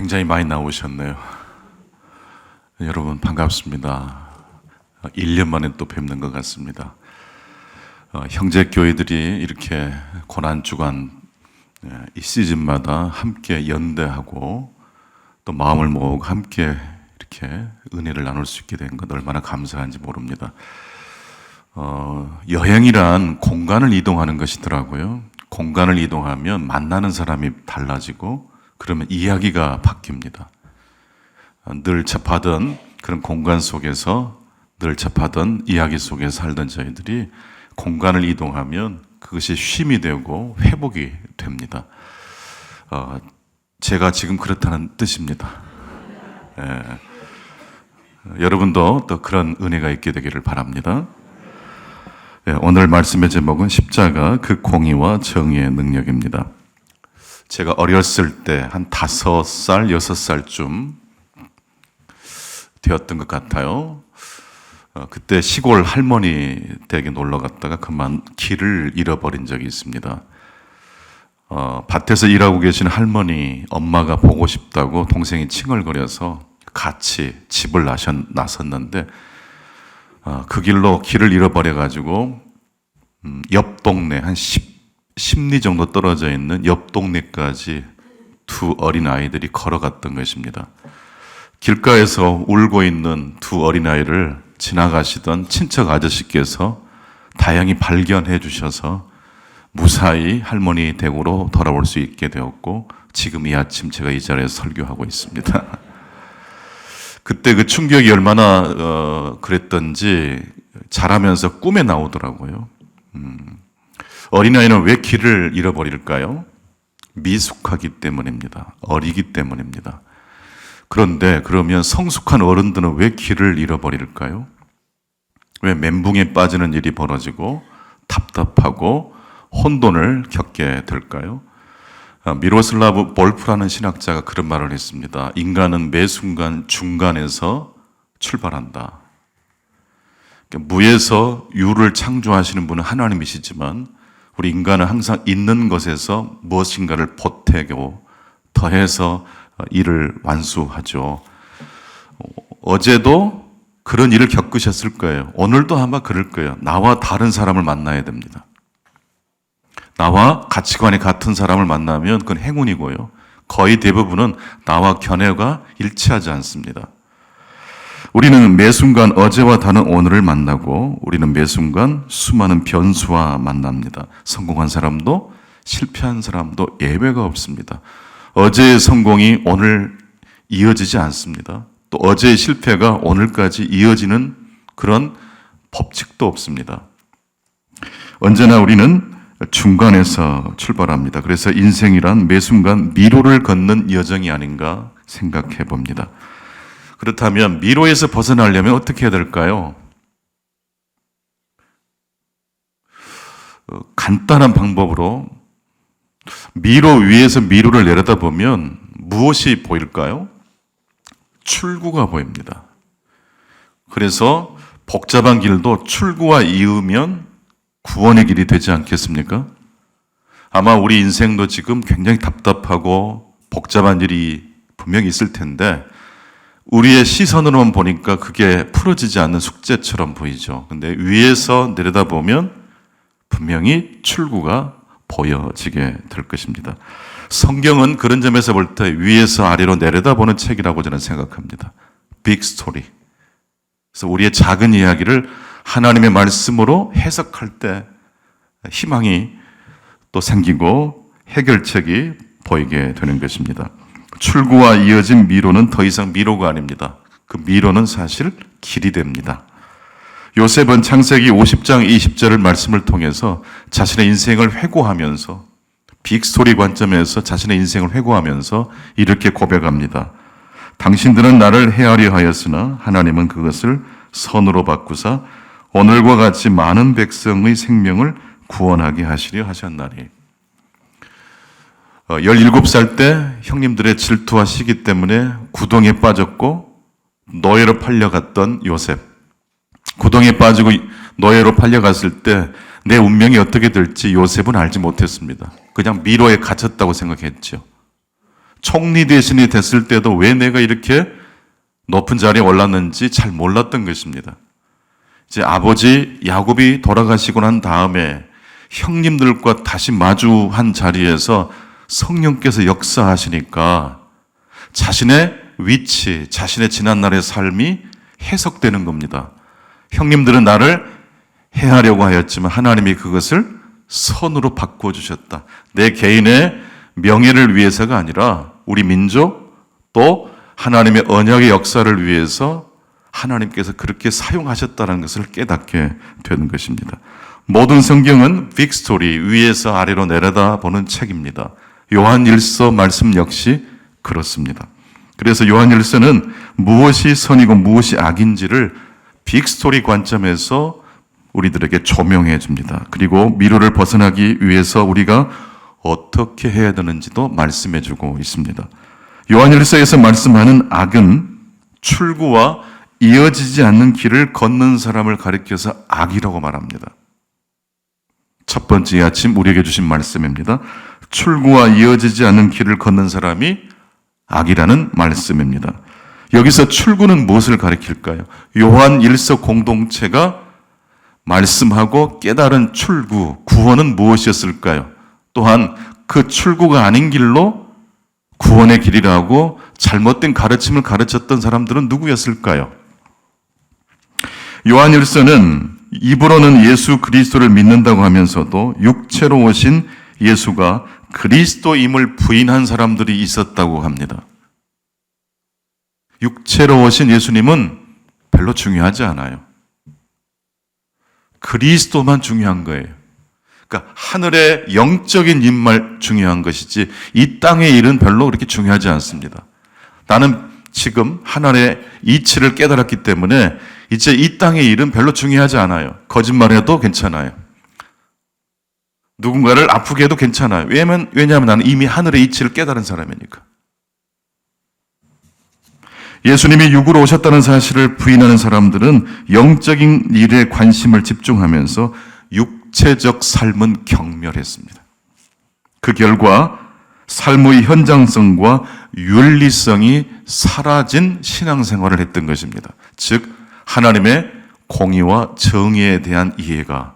굉장히 많이 나오셨네요. 여러분 반갑습니다. 1년 만에 또 뵙는 것 같습니다. 형제 교회들이 이렇게 고난주간 이 시즌마다 함께 연대하고 또 마음을 모으고 함께 이렇게 은혜를 나눌 수 있게 된 것 얼마나 감사한지 모릅니다. 여행이란 공간을 이동하는 것이더라고요. 공간을 이동하면 만나는 사람이 달라지고 그러면 이야기가 바뀝니다. 늘 접하던 그런 공간 속에서 늘 접하던 이야기 속에 살던 저희들이 공간을 이동하면 그것이 쉼이 되고 회복이 됩니다. 제가 지금 그렇다는 뜻입니다. 여러분도 또 그런 은혜가 있게 되기를 바랍니다. 오늘 말씀의 제목은 십자가 그 공의와 정의의 능력입니다. 제가 어렸을 때 한 5살, 6살쯤 되었던 것 같아요. 그때 시골 할머니 댁에 놀러 갔다가 그만 길을 잃어버린 적이 있습니다. 밭에서 일하고 계신 할머니 엄마가 보고 싶다고 동생이 칭얼거려서 같이 집을 나섰는데 그 길로 길을 잃어버려가지고 옆 동네 한 10리 정도 떨어져 있는 옆 동네까지 두 어린아이들이 걸어갔던 것입니다. 길가에서 울고 있는 두 어린아이를 지나가시던 친척 아저씨께서 다행히 발견해 주셔서 무사히 할머니 댁으로 돌아올 수 있게 되었고 지금 이 아침 제가 이 자리에서 설교하고 있습니다. 그때 그 충격이 얼마나 그랬던지 자라면서 꿈에 나오더라고요. 어린아이는 왜 길을 잃어버릴까요? 미숙하기 때문입니다. 어리기 때문입니다. 그런데 그러면 성숙한 어른들은 왜 길을 잃어버릴까요? 왜 멘붕에 빠지는 일이 벌어지고 답답하고 혼돈을 겪게 될까요? 미로슬라브 볼프라는 신학자가 그런 말을 했습니다. 인간은 매 순간 중간에서 출발한다. 무에서 유를 창조하시는 분은 하나님이시지만 우리 인간은 항상 있는 것에서 무엇인가를 보태고 더해서 일을 완수하죠. 어제도 그런 일을 겪으셨을 거예요. 오늘도 아마 그럴 거예요. 나와 다른 사람을 만나야 됩니다. 나와 가치관이 같은 사람을 만나면 그건 행운이고요. 거의 대부분은 나와 견해가 일치하지 않습니다. 우리는 매 순간 어제와 다른 오늘을 만나고 우리는 매 순간 수많은 변수와 만납니다. 성공한 사람도 실패한 사람도 예외가 없습니다. 어제의 성공이 오늘 이어지지 않습니다. 또 어제의 실패가 오늘까지 이어지는 그런 법칙도 없습니다. 언제나 우리는 중간에서 출발합니다. 그래서 인생이란 매 순간 미로를 걷는 여정이 아닌가 생각해 봅니다. 그렇다면 미로에서 벗어나려면 어떻게 해야 될까요? 간단한 방법으로 미로 위에서 미로를 내려다보면 무엇이 보일까요? 출구가 보입니다. 그래서 복잡한 길도 출구와 이으면 구원의 길이 되지 않겠습니까? 아마 우리 인생도 지금 굉장히 답답하고 복잡한 일이 분명히 있을 텐데 우리의 시선으로만 보니까 그게 풀어지지 않는 숙제처럼 보이죠. 근데 위에서 내려다보면 분명히 출구가 보여지게 될 것입니다. 성경은 그런 점에서 볼 때 위에서 아래로 내려다보는 책이라고 저는 생각합니다. 빅 스토리. 그래서 우리의 작은 이야기를 하나님의 말씀으로 해석할 때 희망이 또 생기고 해결책이 보이게 되는 것입니다. 출구와 이어진 미로는 더 이상 미로가 아닙니다. 그 미로는 사실 길이 됩니다. 요셉은 창세기 50장 20절을 말씀을 통해서 자신의 인생을 회고하면서 빅스토리 관점에서 자신의 인생을 회고하면서 이렇게 고백합니다. 당신들은 나를 헤아려 하였으나 하나님은 그것을 선으로 바꾸사 오늘과 같이 많은 백성의 생명을 구원하게 하시려 하셨나니. 17살 때 형님들의 질투와 시기 때문에 구덩이에 빠졌고 노예로 팔려갔던 요셉. 구덩이에 빠지고 노예로 팔려갔을 때 내 운명이 어떻게 될지 요셉은 알지 못했습니다. 그냥 미로에 갇혔다고 생각했죠. 총리 대신이 됐을 때도 왜 내가 이렇게 높은 자리에 올랐는지 잘 몰랐던 것입니다. 이제 아버지 야곱이 돌아가시고 난 다음에 형님들과 다시 마주한 자리에서 성령께서 역사하시니까 자신의 위치, 자신의 지난날의 삶이 해석되는 겁니다. 형님들은 나를 해하려고 하였지만 하나님이 그것을 선으로 바꿔주셨다. 내 개인의 명예를 위해서가 아니라 우리 민족 또 하나님의 언약의 역사를 위해서 하나님께서 그렇게 사용하셨다는 것을 깨닫게 되는 것입니다. 모든 성경은 빅스토리, 위에서 아래로 내려다보는 책입니다. 요한일서 말씀 역시 그렇습니다. 그래서 요한일서는 무엇이 선이고 무엇이 악인지를 빅스토리 관점에서 우리들에게 조명해 줍니다. 그리고 미로를 벗어나기 위해서 우리가 어떻게 해야 되는지도 말씀해 주고 있습니다. 요한일서에서 말씀하는 악은 출구와 이어지지 않는 길을 걷는 사람을 가리켜서 악이라고 말합니다. 첫 번째 이 아침 우리에게 주신 말씀입니다. 출구와 이어지지 않는 길을 걷는 사람이 악이라는 말씀입니다. 여기서 출구는 무엇을 가리킬까요? 요한일서 공동체가 말씀하고 깨달은 출구, 구원은 무엇이었을까요? 또한 그 출구가 아닌 길로 구원의 길이라고 잘못된 가르침을 가르쳤던 사람들은 누구였을까요? 요한일서는 입으로는 예수 그리스도를 믿는다고 하면서도 육체로 오신 예수가 그리스도임을 부인한 사람들이 있었다고 합니다. 육체로 오신 예수님은 별로 중요하지 않아요. 그리스도만 중요한 거예요. 그러니까 하늘의 영적인 일만 중요한 것이지 이 땅의 일은 별로 그렇게 중요하지 않습니다. 나는 지금 하늘의 이치를 깨달았기 때문에 이제 이 땅의 일은 별로 중요하지 않아요. 거짓말해도 괜찮아요. 누군가를 아프게 해도 괜찮아요. 왜냐하면 나는 이미 하늘의 이치를 깨달은 사람이니까. 예수님이 육으로 오셨다는 사실을 부인하는 사람들은 영적인 일에 관심을 집중하면서 육체적 삶은 경멸했습니다. 그 결과 삶의 현장성과 윤리성이 사라진 신앙생활을 했던 것입니다. 즉 하나님의 공의와 정의에 대한 이해가,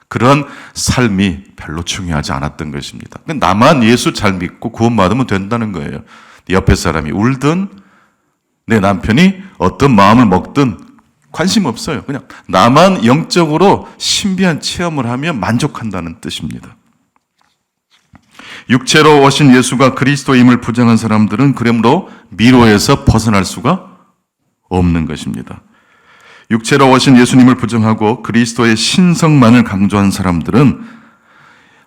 그런 삶이 별로 중요하지 않았던 것입니다. 나만 예수 잘 믿고 구원받으면 된다는 거예요. 옆에 사람이 울든 내 남편이 어떤 마음을 먹든 관심 없어요. 그냥 나만 영적으로 신비한 체험을 하면 만족한다는 뜻입니다. 육체로 오신 예수가 그리스도임을 부정한 사람들은 그러므로 미로에서 벗어날 수가 없는 것입니다. 육체로 오신 예수님을 부정하고 그리스도의 신성만을 강조한 사람들은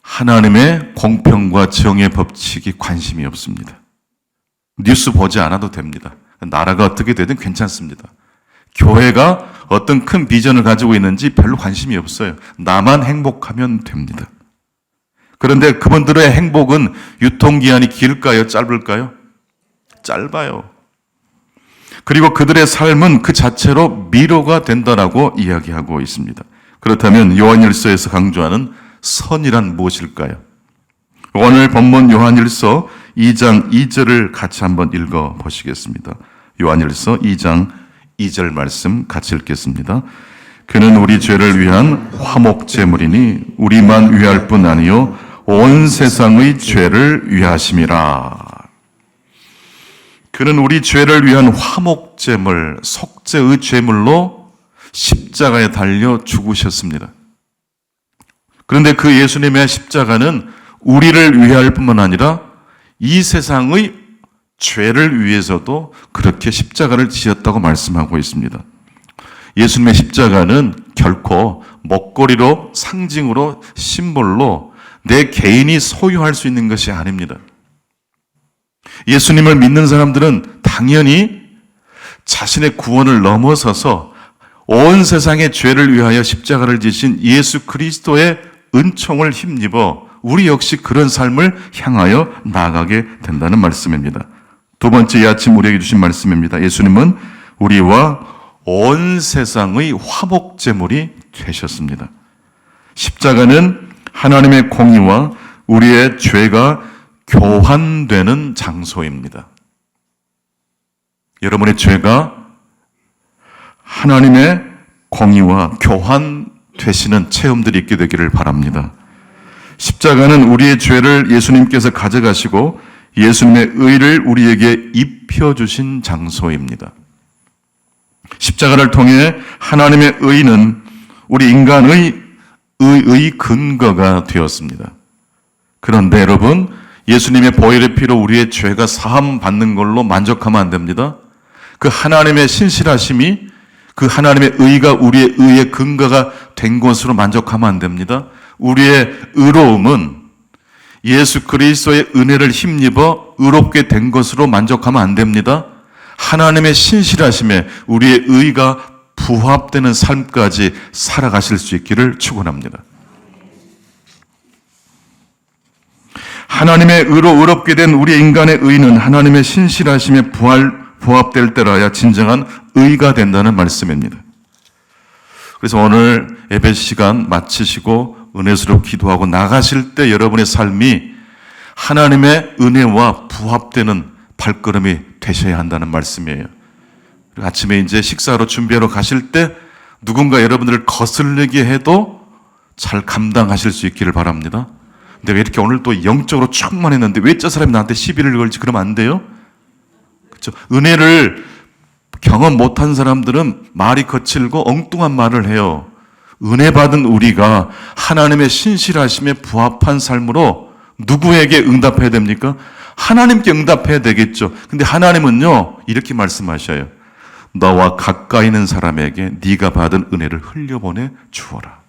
하나님의 공평과 정의 법칙이 관심이 없습니다. 뉴스 보지 않아도 됩니다. 나라가 어떻게 되든 괜찮습니다. 교회가 어떤 큰 비전을 가지고 있는지 별로 관심이 없어요. 나만 행복하면 됩니다. 그런데 그분들의 행복은 유통기한이 길까요? 짧을까요? 짧아요. 그리고 그들의 삶은 그 자체로 미로가 된다라고 이야기하고 있습니다. 그렇다면 요한일서에서 강조하는 선이란 무엇일까요? 오늘 본문 요한일서 2장 2절을 같이 한번 읽어 보시겠습니다. 요한일서 2장 2절 말씀 같이 읽겠습니다. 그는 우리 죄를 위한 화목제물이니 우리만 위할 뿐 아니요 온 세상의 죄를 위하심이라. 그는 우리 죄를 위한 화목제물, 속죄의 제물로 십자가에 달려 죽으셨습니다. 그런데 그 예수님의 십자가는 우리를 위할 뿐만 아니라 이 세상의 죄를 위해서도 그렇게 십자가를 지었다고 말씀하고 있습니다. 예수님의 십자가는 결코 먹거리로, 상징으로, 심볼로 내 개인이 소유할 수 있는 것이 아닙니다. 예수님을 믿는 사람들은 당연히 자신의 구원을 넘어서서 온 세상의 죄를 위하여 십자가를 지신 예수 그리스도의 은총을 힘입어 우리 역시 그런 삶을 향하여 나아가게 된다는 말씀입니다. 두 번째 이 아침 우리에게 주신 말씀입니다. 예수님은 우리와 온 세상의 화목제물이 되셨습니다. 십자가는 하나님의 공의와 우리의 죄가 교환되는 장소입니다. 여러분의 죄가 하나님의 공의와 교환되시는 체험들이 있게 되기를 바랍니다. 십자가는 우리의 죄를 예수님께서 가져가시고 예수님의 의를 우리에게 입혀주신 장소입니다. 십자가를 통해 하나님의 의는 우리 인간의 의의 근거가 되었습니다. 그런데 여러분, 예수님의 보혈의 피로 우리의 죄가 사함 받는 걸로 만족하면 안 됩니다. 그 하나님의 신실하심이, 그 하나님의 의가 우리의 의의 근거가 된 것으로 만족하면 안 됩니다. 우리의 의로움은 예수 그리스도의 은혜를 힘입어 의롭게 된 것으로 만족하면 안 됩니다. 하나님의 신실하심에 우리의 의가 부합되는 삶까지 살아가실 수 있기를 축원합니다. 하나님의 의로 의롭게 된 우리 인간의 의는 하나님의 신실하심에 부합될 때라야 진정한 의가 된다는 말씀입니다. 그래서 오늘 예배 시간 마치시고 은혜스럽게 기도하고 나가실 때 여러분의 삶이 하나님의 은혜와 부합되는 발걸음이 되셔야 한다는 말씀이에요. 그리고 아침에 이제 식사로 준비하러 가실 때 누군가 여러분들을 거슬리게 해도 잘 감당하실 수 있기를 바랍니다. 내가 이렇게 오늘 또 영적으로 충만했는데 왜 저 사람이 나한테 시비를 걸지? 그러면 안 돼요. 그렇죠? 은혜를 경험 못한 사람들은 말이 거칠고 엉뚱한 말을 해요. 은혜 받은 우리가 하나님의 신실하심에 부합한 삶으로 누구에게 응답해야 됩니까? 하나님께 응답해야 되겠죠. 근데 하나님은요, 이렇게 말씀하셔요. 너와 가까이 있는 사람에게 네가 받은 은혜를 흘려보내 주어라.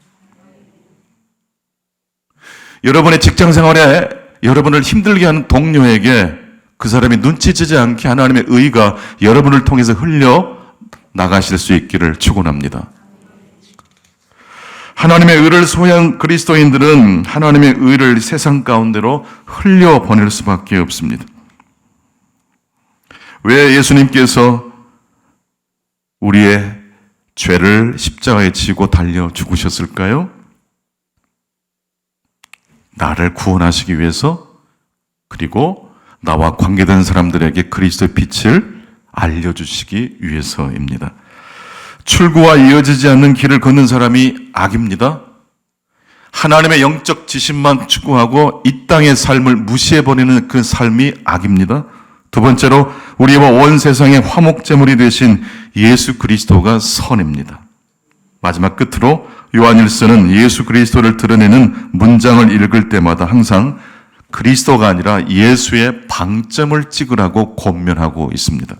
여러분의 직장 생활에 여러분을 힘들게 하는 동료에게 그 사람이 눈치채지 않게 하나님의 의가 여러분을 통해서 흘려 나가실 수 있기를 축원합니다. 하나님의 의를 소유한 그리스도인들은 하나님의 의를 세상 가운데로 흘려보낼 수밖에 없습니다. 왜 예수님께서 우리의 죄를 십자가에 지고 달려 죽으셨을까요? 나를 구원하시기 위해서, 그리고 나와 관계된 사람들에게 그리스도의 빛을 알려주시기 위해서입니다. 출구와 이어지지 않는 길을 걷는 사람이 악입니다. 하나님의 영적 지식만 추구하고 이 땅의 삶을 무시해버리는 그 삶이 악입니다. 두 번째로 우리와 온 세상의 화목제물이 되신 예수 그리스도가 선입니다. 마지막 끝으로 요한일서는 예수 그리스도를 드러내는 문장을 읽을 때마다 항상 그리스도가 아니라 예수의 방점을 찍으라고 권면하고 있습니다.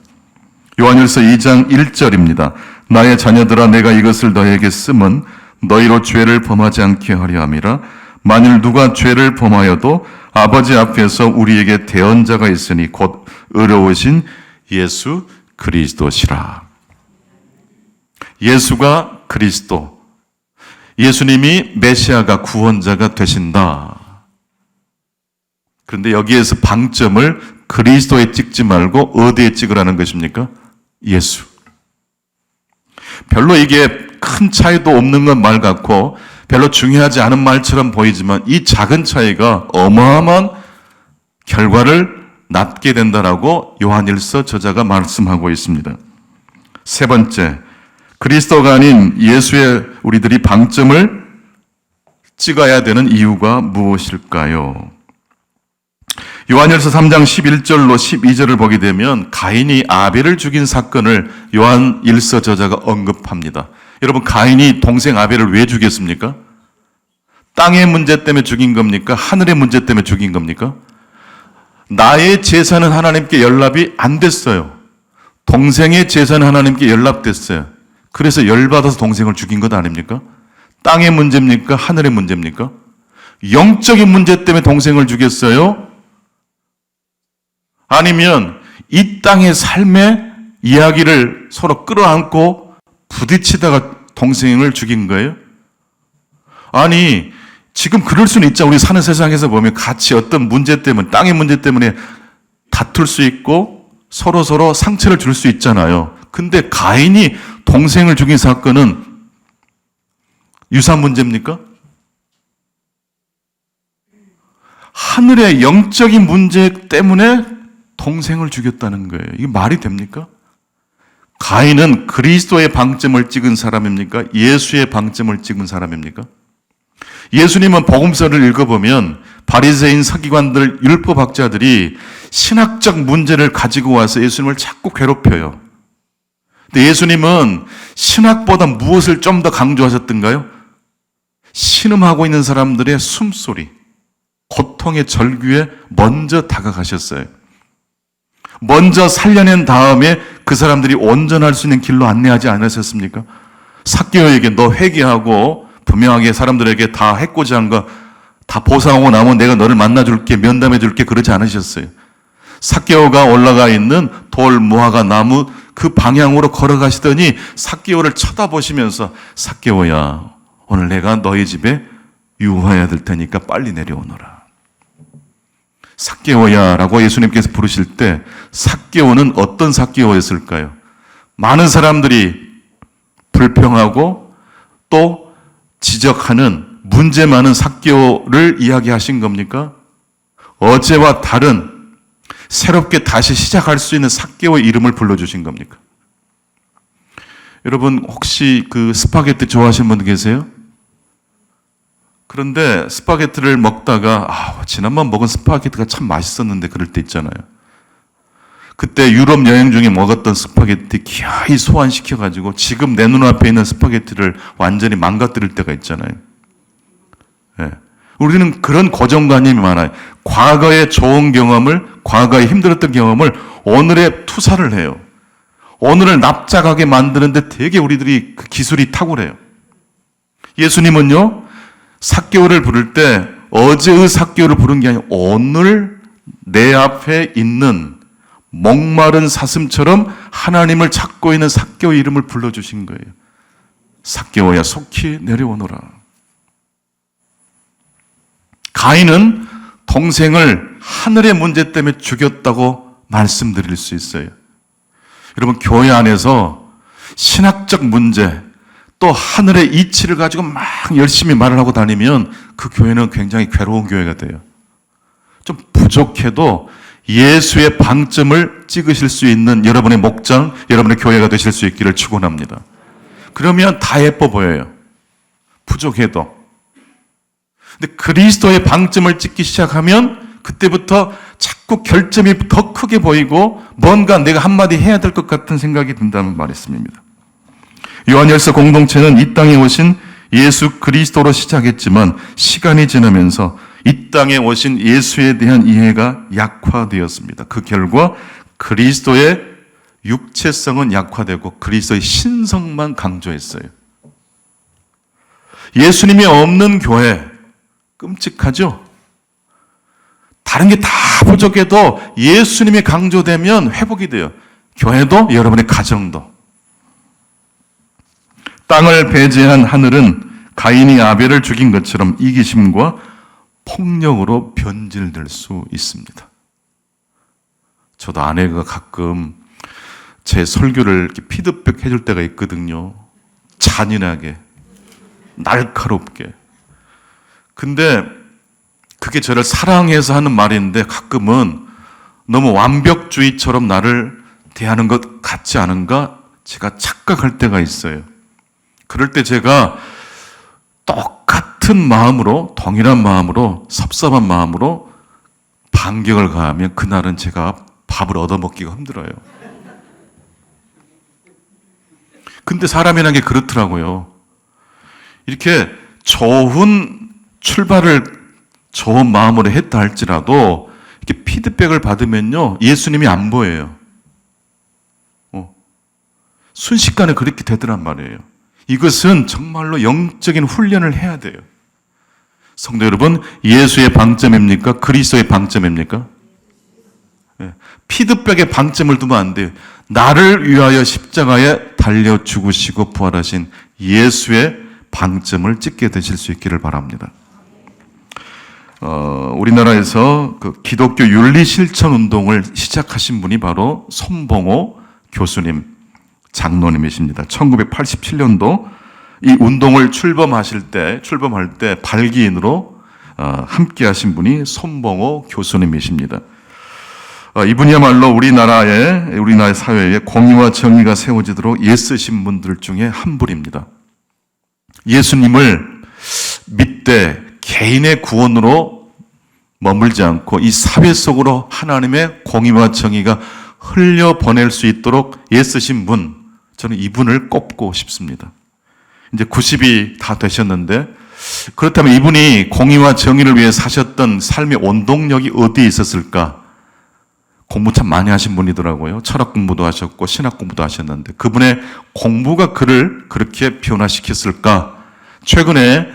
요한일서 2장 1절입니다. 나의 자녀들아, 내가 이것을 너에게 쓰면 너희로 죄를 범하지 않게 하려 함이라. 만일 누가 죄를 범하여도 아버지 앞에서 우리에게 대언자가 있으니 곧 의로우신 예수 그리스도시라. 예수가 그리스도, 예수님이 메시아가 구원자가 되신다. 그런데 여기에서 방점을 그리스도에 찍지 말고 어디에 찍으라는 것입니까? 예수. 별로 이게 큰 차이도 없는 건 말 같고 별로 중요하지 않은 말처럼 보이지만 이 작은 차이가 어마어마한 결과를 낳게 된다라고 요한일서 저자가 말씀하고 있습니다. 세 번째, 그리스도가 아닌 예수의 우리들이 방점을 찍어야 되는 이유가 무엇일까요? 요한일서 3장 11절로 12절을 보게 되면 가인이 아벨을 죽인 사건을 요한일서 저자가 언급합니다. 여러분, 가인이 동생 아벨을 왜 죽였습니까? 땅의 문제 때문에 죽인 겁니까? 하늘의 문제 때문에 죽인 겁니까? 나의 제사는 하나님께 연락이 안 됐어요. 동생의 제사는 하나님께 연락됐어요. 그래서 열받아서 동생을 죽인 것 아닙니까? 땅의 문제입니까? 하늘의 문제입니까? 영적인 문제 때문에 동생을 죽였어요? 아니면 이 땅의 삶의 이야기를 서로 끌어안고 부딪히다가 동생을 죽인 거예요? 아니, 지금 그럴 수는 있죠. 우리 사는 세상에서 보면 같이 어떤 문제 때문에, 땅의 문제 때문에 다툴 수 있고 서로 상처를 줄 수 있잖아요. 근데 가인이 동생을 죽인 사건은 유산 문제입니까? 하늘의 영적인 문제 때문에 동생을 죽였다는 거예요. 이게 말이 됩니까? 가인은 그리스도의 방점을 찍은 사람입니까? 예수의 방점을 찍은 사람입니까? 예수님은 복음서를 읽어보면 바리새인 서기관들 율법학자들이 신학적 문제를 가지고 와서 예수님을 자꾸 괴롭혀요. 근데 예수님은 신학보다 무엇을 좀 더 강조하셨던가요? 신음하고 있는 사람들의 숨소리, 고통의 절규에 먼저 다가가셨어요. 먼저 살려낸 다음에 그 사람들이 온전할 수 있는 길로 안내하지 않으셨습니까? 삭개오에게 너 회개하고 분명하게 사람들에게 다 해코지 한 거 다 보상하고 나면 내가 너를 만나줄게, 면담해줄게 그러지 않으셨어요. 삭개오가 올라가 있는 돌 무화과 나무 그 방향으로 걸어가시더니 삭개오를 쳐다보시면서 삭개오야, 오늘 내가 너희 집에 유화해야 될 테니까 빨리 내려오너라. 삭개오야 라고 예수님께서 부르실 때 삭개오는 어떤 삭개오였을까요? 많은 사람들이 불평하고 또 지적하는 문제 많은 삭개오를 이야기하신 겁니까? 어제와 다른 새롭게 다시 시작할 수 있는 삭개오의 이름을 불러주신 겁니까? 여러분 혹시 그 스파게티 좋아하시는 분 계세요? 그런데 스파게티를 먹다가 지난번 먹은 스파게티가 참 맛있었는데 그럴 때 있잖아요. 그때 유럽 여행 중에 먹었던 스파게티 기아히 소환시켜가지고 지금 내 눈앞에 있는 스파게티를 완전히 망가뜨릴 때가 있잖아요. 네. 우리는 그런 고정관념이 많아요. 과거의 좋은 경험을, 과거에 힘들었던 경험을 오늘에 투사를 해요. 오늘을 납작하게 만드는데 되게 우리들이 그 기술이 탁월해요. 예수님은요, 삭개오를 부를 때 어제의 삭개오를 부른 게 아니라 오늘 내 앞에 있는 목마른 사슴처럼 하나님을 찾고 있는 삭개오의 이름을 불러주신 거예요. 삭개오야 속히 내려오너라. 가인은 동생을 하늘의 문제 때문에 죽였다고 말씀드릴 수 있어요. 여러분 교회 안에서 신학적 문제 또 하늘의 이치를 가지고 막 열심히 말을 하고 다니면 그 교회는 굉장히 괴로운 교회가 돼요. 좀 부족해도 예수의 방점을 찍으실 수 있는 여러분의 목장, 여러분의 교회가 되실 수 있기를 축원합니다. 그러면 다 예뻐 보여요. 부족해도. 근데 그리스도의 방점을 찍기 시작하면 그때부터 자꾸 결점이 더 크게 보이고 뭔가 내가 한마디 해야 될 것 같은 생각이 든다는 말씀입니다. 요한일서 공동체는 이 땅에 오신 예수 그리스도로 시작했지만 시간이 지나면서 이 땅에 오신 예수에 대한 이해가 약화되었습니다. 그 결과 그리스도의 육체성은 약화되고 그리스도의 신성만 강조했어요. 예수님이 없는 교회, 끔찍하죠? 다른 게 다 부족해도 예수님이 강조되면 회복이 돼요. 교회도 여러분의 가정도. 땅을 배제한 하늘은 가인이 아벨을 죽인 것처럼 이기심과 폭력으로 변질될 수 있습니다. 저도 아내가 가끔 제 설교를 이렇게 피드백 해줄 때가 있거든요. 잔인하게, 날카롭게. 근데 그게 저를 사랑해서 하는 말인데 가끔은 너무 완벽주의처럼 나를 대하는 것 같지 않은가 제가 착각할 때가 있어요. 그럴 때 제가 똑같은 마음으로, 동일한 마음으로, 섭섭한 마음으로 반격을 가하면 그날은 제가 밥을 얻어먹기가 힘들어요. 근데 사람이라는 게 그렇더라고요. 이렇게 좋은 출발을 좋은 마음으로 했다 할지라도 이렇게 피드백을 받으면요, 예수님이 안 보여요. 순식간에 그렇게 되더란 말이에요. 이것은 정말로 영적인 훈련을 해야 돼요. 성도 여러분, 예수의 방점입니까? 그리스도의 방점입니까? 피드백의 방점을 두면 안 돼요. 나를 위하여 십자가에 달려 죽으시고 부활하신 예수의 방점을 찍게 되실 수 있기를 바랍니다. 우리나라에서 그 기독교 윤리 실천 운동을 시작하신 분이 바로 손봉호 교수님, 장로님이십니다. 1987년도 이 운동을 출범할 때 발기인으로 함께 하신 분이 손봉호 교수님이십니다. 이분이야말로 우리나라의 사회에 공의와 정의가 세워지도록 애쓰신 분들 중에 한 분입니다. 예수님을 믿되 개인의 구원으로 머물지 않고 이 사회 속으로 하나님의 공의와 정의가 흘려보낼 수 있도록 애쓰신 분, 저는 이분을 꼽고 싶습니다. 이제 90이 다 되셨는데, 그렇다면 이분이 공의와 정의를 위해 사셨던 삶의 원동력이 어디에 있었을까? 공부 참 많이 하신 분이더라고요. 철학 공부도 하셨고 신학 공부도 하셨는데 그분의 공부가 그를 그렇게 변화시켰을까? 최근에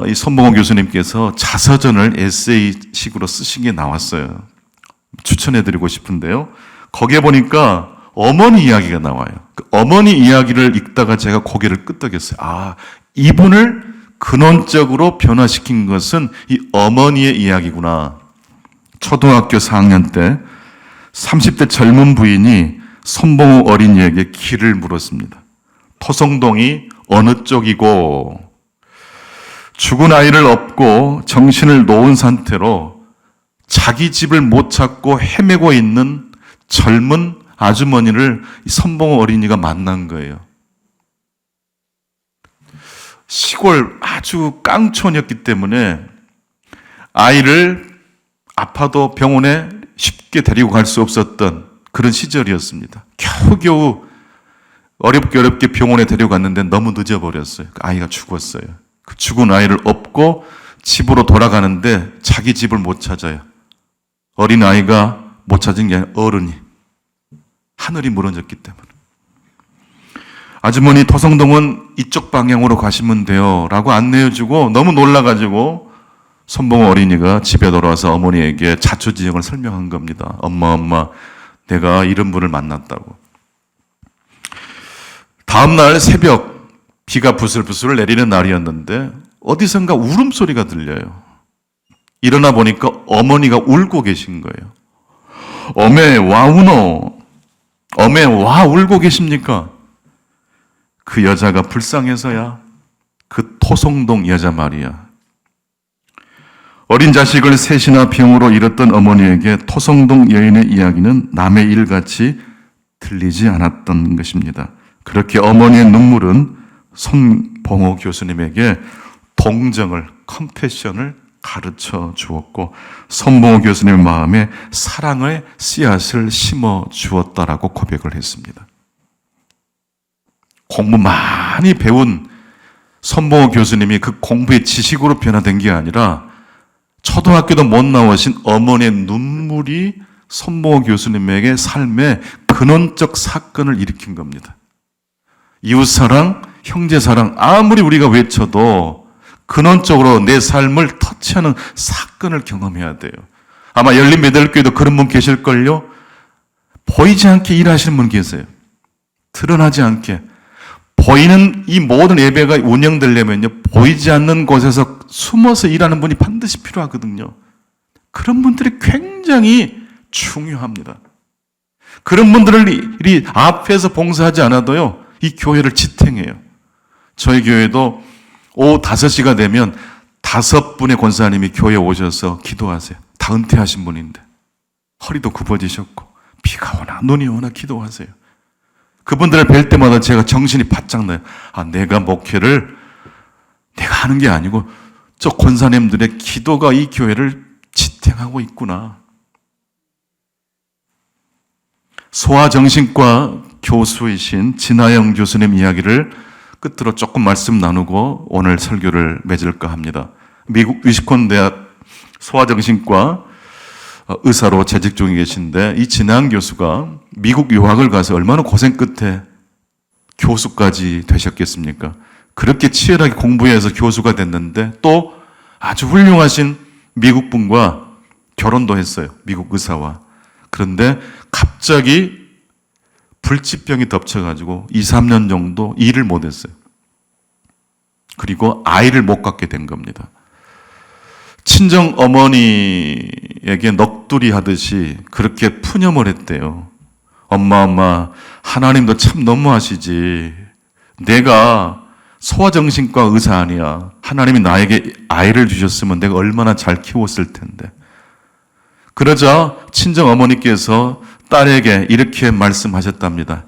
이 손봉호 교수님께서 자서전을 에세이식으로 쓰신 게 나왔어요. 추천해드리고 싶은데요. 거기에 보니까 어머니 이야기가 나와요. 그 어머니 이야기를 읽다가 제가 고개를 끄덕였어요. 이분을 근원적으로 변화시킨 것은 이 어머니의 이야기구나. 초등학교 4학년 때 30대 젊은 부인이 손봉호 어린이에게 길을 물었습니다. 토성동이 어느 쪽이고, 죽은 아이를 업고 정신을 놓은 상태로 자기 집을 못 찾고 헤매고 있는 젊은 아주머니를 손봉호 어린이가 만난 거예요. 시골 아주 깡촌이었기 때문에 아이를 아파도 병원에 쉽게 데리고 갈 수 없었던 그런 시절이었습니다. 겨우겨우 어렵게 병원에 데려갔는데 너무 늦어버렸어요. 그 아이가 죽었어요. 그 죽은 아이를 업고 집으로 돌아가는데 자기 집을 못 찾아요. 어린 아이가 못 찾은 게 아니라 어른이. 하늘이 무너졌기 때문에. 아주머니 토성동은 이쪽 방향으로 가시면 돼요 라고 안내해주고 너무 놀라가지고 손봉호 어린이가 집에 돌아와서 어머니에게 자초지종을 설명한 겁니다. 엄마, 내가 이런 분을 만났다고. 다음날 새벽 비가 부슬부슬 내리는 날이었는데 어디선가 울음소리가 들려요. 일어나 보니까 어머니가 울고 계신 거예요. 어메 와 우노? 어메 와 울고 계십니까? 그 여자가 불쌍해서야. 그 토성동 여자 말이야. 어린 자식을 셋이나 병으로 잃었던 어머니에게 토성동 여인의 이야기는 남의 일같이 들리지 않았던 것입니다. 그렇게 어머니의 눈물은 손봉호 교수님에게 동정을, 컴패션을 가르쳐 주었고 손봉호 교수님의 마음에 사랑의 씨앗을 심어 주었다라고 고백을 했습니다. 공부 많이 배운 손봉호 교수님이 그 공부의 지식으로 변화된 게 아니라 초등학교도 못 나오신 어머니의 눈물이 손봉호 교수님에게 삶의 근원적 사건을 일으킨 겁니다. 이웃사랑, 형제사랑 아무리 우리가 외쳐도 근원적으로 내 삶을 터치하는 사건을 경험해야 돼요. 아마 열린매달교회도 그런 분 계실걸요. 보이지 않게 일하시는 분 계세요. 드러나지 않게. 보이는 이 모든 예배가 운영되려면요, 보이지 않는 곳에서 숨어서 일하는 분이 반드시 필요하거든요. 그런 분들이 굉장히 중요합니다. 그런 분들을 앞에서 봉사하지 않아도요, 이 교회를 지탱해요. 저희 교회도 오후 5시가 되면 5분의 권사님이 교회에 오셔서 기도하세요. 다 은퇴하신 분인데 허리도 굽어지셨고 비가 오나 눈이 오나 기도하세요. 그분들을 뵐 때마다 제가 정신이 바짝 나요. 내가 목회를 내가 하는 게 아니고 저 권사님들의 기도가 이 교회를 지탱하고 있구나. 소아정신과 교수이신 진하영 교수님 이야기를 끝으로 조금 말씀 나누고 오늘 설교를 맺을까 합니다. 미국 위스콘 대학 소아정신과 의사로 재직 중에 계신데 이 진하영 교수가 미국 유학을 가서 얼마나 고생 끝에 교수까지 되셨겠습니까? 그렇게 치열하게 공부해서 교수가 됐는데 또 아주 훌륭하신 미국 분과 결혼도 했어요. 미국 의사와. 그런데 갑자기 불치병이 덮쳐가지고 2, 3년 정도 일을 못했어요. 그리고 아이를 못 갖게 된 겁니다. 친정 어머니에게 넋두리 하듯이 그렇게 푸념을 했대요. 엄마, 하나님도 참 너무하시지. 내가 소아정신과 의사 아니야. 하나님이 나에게 아이를 주셨으면 내가 얼마나 잘 키웠을 텐데. 그러자 친정 어머니께서 딸에게 이렇게 말씀하셨답니다.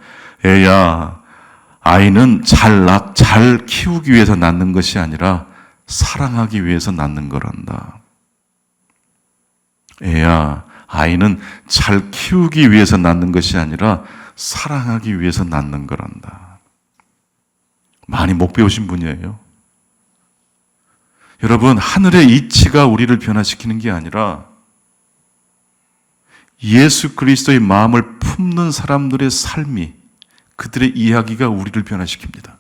애야, 아이는 잘 키우기 위해서 낳는 것이 아니라 사랑하기 위해서 낳는 거란다. 애야, 아이는 잘 키우기 위해서 낳는 것이 아니라 사랑하기 위해서 낳는 거란다. 많이 못 배우신 분이에요. 여러분, 하늘의 이치가 우리를 변화시키는 게 아니라 예수 그리스도의 마음을 품는 사람들의 삶이, 그들의 이야기가 우리를 변화시킵니다.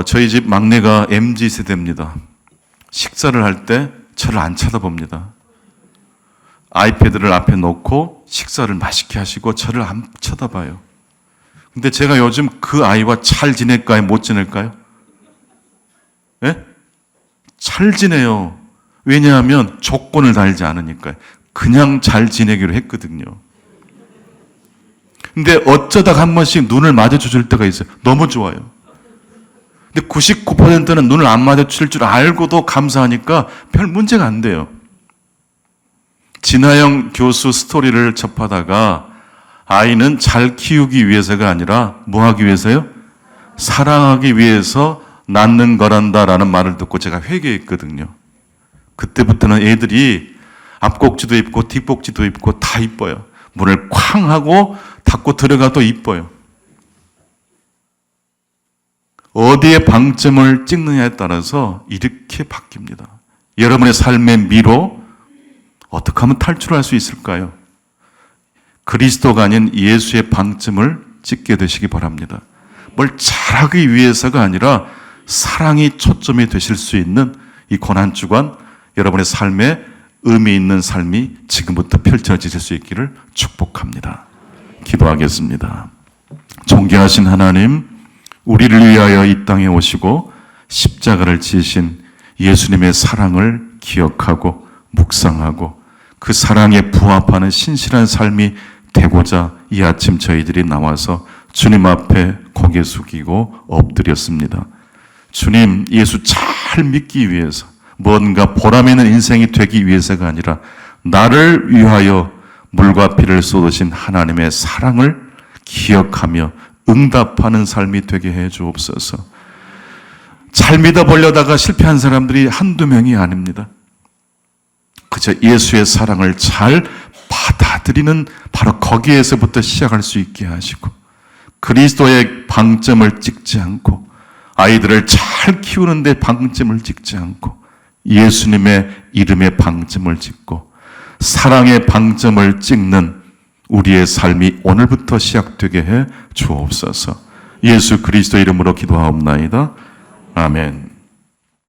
저희 집 막내가 MZ세대입니다. 식사를 할 때 저를 안 쳐다봅니다. 아이패드를 앞에 놓고 식사를 맛있게 하시고 저를 안 쳐다봐요. 근데 제가 요즘 그 아이와 잘 지낼까요? 못 지낼까요? 예? 잘 지내요. 왜냐하면 조건을 달지 않으니까요. 그냥 잘 지내기로 했거든요. 근데 어쩌다가 한 번씩 눈을 마주칠 때가 있어요. 너무 좋아요. 근데 99%는 눈을 안 마주칠 줄 알고도 감사하니까 별 문제가 안 돼요. 진하영 교수 스토리를 접하다가 아이는 잘 키우기 위해서가 아니라 뭐 하기 위해서요? 사랑하기 위해서 낳는 거란다라는 말을 듣고 제가 회개했거든요. 그때부터는 애들이 앞꼭지도 입고 뒷꼭지도 입고 다 이뻐요. 문을 쾅 하고 닫고 들어가도 이뻐요. 어디에 방점을 찍느냐에 따라서 이렇게 바뀝니다. 여러분의 삶의 미로 어떻게 하면 탈출할 수 있을까요? 그리스도가 아닌 예수의 방점을 찍게 되시기 바랍니다. 뭘 잘하기 위해서가 아니라 사랑이 초점이 되실 수 있는 이 고난주간 여러분의 삶에 의미 있는 삶이 지금부터 펼쳐질 수 있기를 축복합니다. 기도하겠습니다. 존귀하신 하나님, 우리를 위하여 이 땅에 오시고 십자가를 지으신 예수님의 사랑을 기억하고 묵상하고 그 사랑에 부합하는 신실한 삶이 되고자 이 아침 저희들이 나와서 주님 앞에 고개 숙이고 엎드렸습니다. 주님, 예수 잘 믿기 위해서 뭔가 보람 있는 인생이 되기 위해서가 아니라 나를 위하여 물과 피를 쏟으신 하나님의 사랑을 기억하며 응답하는 삶이 되게 해 주옵소서. 잘 믿어보려다가 실패한 사람들이 한두 명이 아닙니다. 그저 예수의 사랑을 잘 받아들이는 바로 거기에서부터 시작할 수 있게 하시고 그리스도의 방점을 찍지 않고 아이들을 잘 키우는데 방점을 찍지 않고 예수님의 이름의 방점을 찍고 사랑의 방점을 찍는 우리의 삶이 오늘부터 시작되게 해 주옵소서. 예수 그리스도 이름으로 기도하옵나이다. 아멘.